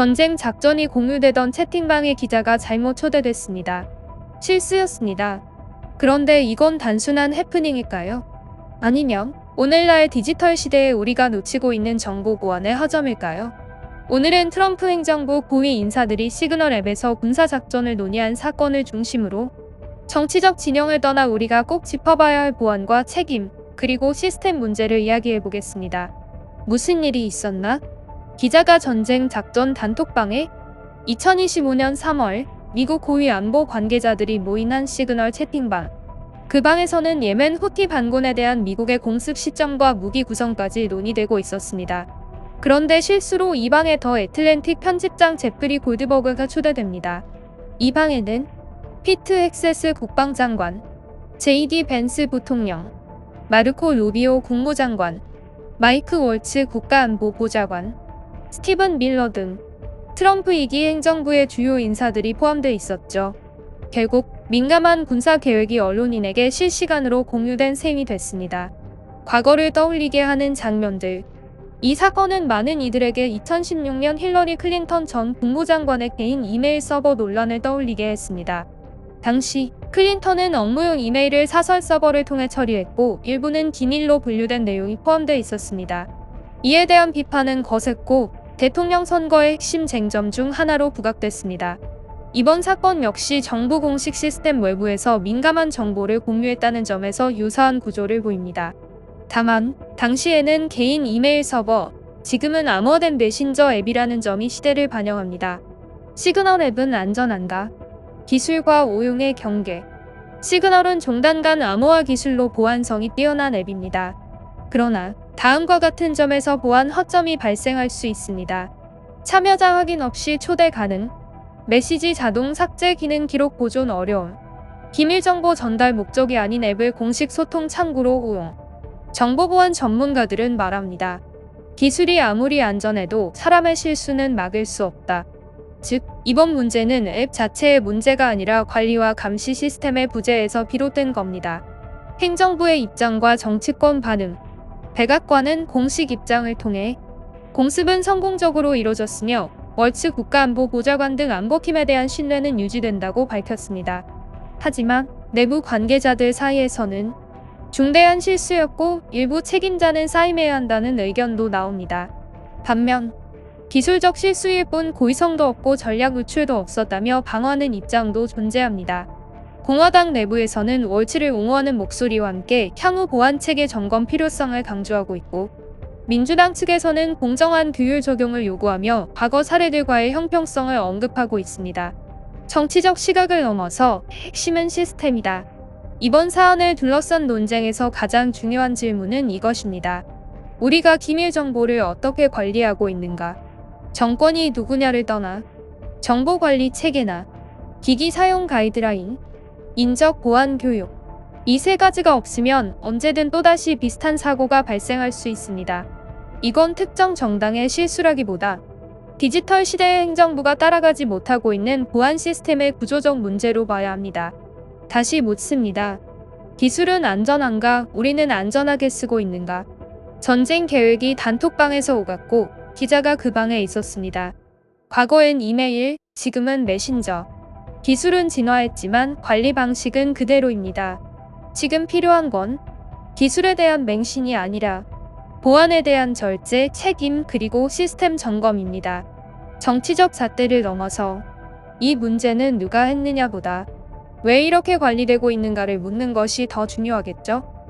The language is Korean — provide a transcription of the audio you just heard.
전쟁 작전이 공유되던 채팅방에 기자가 잘못 초대됐습니다. 실수였습니다. 그런데 이건 단순한 해프닝일까요? 아니면 오늘날 디지털 시대에 우리가 놓치고 있는 정보 보안의 허점일까요? 오늘은 트럼프 행정부 고위 인사들이 시그널 앱에서 군사작전을 논의한 사건을 중심으로 정치적 진영을 떠나 우리가 꼭 짚어봐야 할 보안과 책임, 그리고 시스템 문제를 이야기해보겠습니다. 무슨 일이 있었나? 기자가 전쟁 작전 단톡방에 2025년 3월 미국 고위 안보 관계자들이 모인 한 시그널 채팅방. 그 방에서는 예멘 후티 반군에 대한 미국의 공습 시점과 무기 구성까지 논의되고 있었습니다. 그런데 실수로 이 방에 더 애틀랜틱 편집장 제프리 골드버그가 초대됩니다. 이 방에는 피트 헥세스 국방장관, JD 벤스 부통령, 마르코 루비오 국무장관, 마이크 월츠 국가안보보좌관, 스티븐 밀러 등 트럼프 2기 행정부의 주요 인사들이 포함돼 있었죠. 결국 민감한 군사 계획이 언론인에게 실시간으로 공유된 셈이 됐습니다. 과거를 떠올리게 하는 장면들. 이 사건은 많은 이들에게 2016년 힐러리 클린턴 전 국무장관의 개인 이메일 서버 논란을 떠올리게 했습니다. 당시 클린턴은 업무용 이메일을 사설 서버를 통해 처리했고 일부는 기밀로 분류된 내용이 포함되어 있었습니다. 이에 대한 비판은 거셌고 대통령 선거의 핵심 쟁점 중 하나로 부각됐습니다. 이번 사건 역시 정부 공식 시스템 외부에서 민감한 정보를 공유했다는 점에서 유사한 구조를 보입니다. 다만 당시에는 개인 이메일 서버, 지금은 암호화된 메신저 앱이라는 점이 시대를 반영합니다. 시그널 앱은 안전한가? 기술과 오용의 경계. 시그널은 종단 간 암호화 기술로 보안성이 뛰어난 앱입니다. 그러나 다음과 같은 점에서 보안 허점이 발생할 수 있습니다. 참여자 확인 없이 초대 가능. 메시지 자동 삭제 기능 기록 보존 어려움. 기밀 정보 전달 목적이 아닌 앱을 공식 소통 창구로 운용. 정보보안 전문가들은 말합니다. 기술이 아무리 안전해도 사람의 실수는 막을 수 없다. 즉, 이번 문제는 앱 자체의 문제가 아니라 관리와 감시 시스템의 부재에서 비롯된 겁니다. 행정부의 입장과 정치권 반응. 백악관은 공식 입장을 통해 공습은 성공적으로 이뤄졌으며 월츠 국가안보보좌관 등 안보팀에 대한 신뢰는 유지된다고 밝혔습니다. 하지만 내부 관계자들 사이에서는 중대한 실수였고 일부 책임자는 사임해야 한다는 의견도 나옵니다. 반면 기술적 실수일 뿐 고의성도 없고 전략 유출도 없었다며 방어하는 입장도 존재합니다. 공화당 내부에서는 월츠를 옹호하는 목소리와 함께 향후 보안체계 점검 필요성을 강조하고 있고 민주당 측에서는 공정한 규율 적용을 요구하며 과거 사례들과의 형평성을 언급하고 있습니다. 정치적 시각을 넘어서 핵심은 시스템이다. 이번 사안을 둘러싼 논쟁에서 가장 중요한 질문은 이것입니다. 우리가 기밀 정보를 어떻게 관리하고 있는가? 정권이 누구냐를 떠나 정보관리 체계나 기기 사용 가이드라인, 인적 보안 교육, 이 세 가지가 없으면 언제든 또다시 비슷한 사고가 발생할 수 있습니다. 이건 특정 정당의 실수라기보다 디지털 시대의 행정부가 따라가지 못하고 있는 보안 시스템의 구조적 문제로 봐야 합니다. 다시 묻습니다. 기술은 안전한가? 우리는 안전하게 쓰고 있는가? 전쟁 계획이 단톡방에서 오갔고 기자가 그 방에 있었습니다. 과거엔 이메일, 지금은 메신저. 기술은 진화했지만 관리 방식은 그대로입니다. 지금 필요한 건 기술에 대한 맹신이 아니라 보안에 대한 절제, 책임, 그리고 시스템 점검입니다. 정치적 잣대를 넘어서 이 문제는 누가 했느냐보다 왜 이렇게 관리되고 있는가를 묻는 것이 더 중요하겠죠?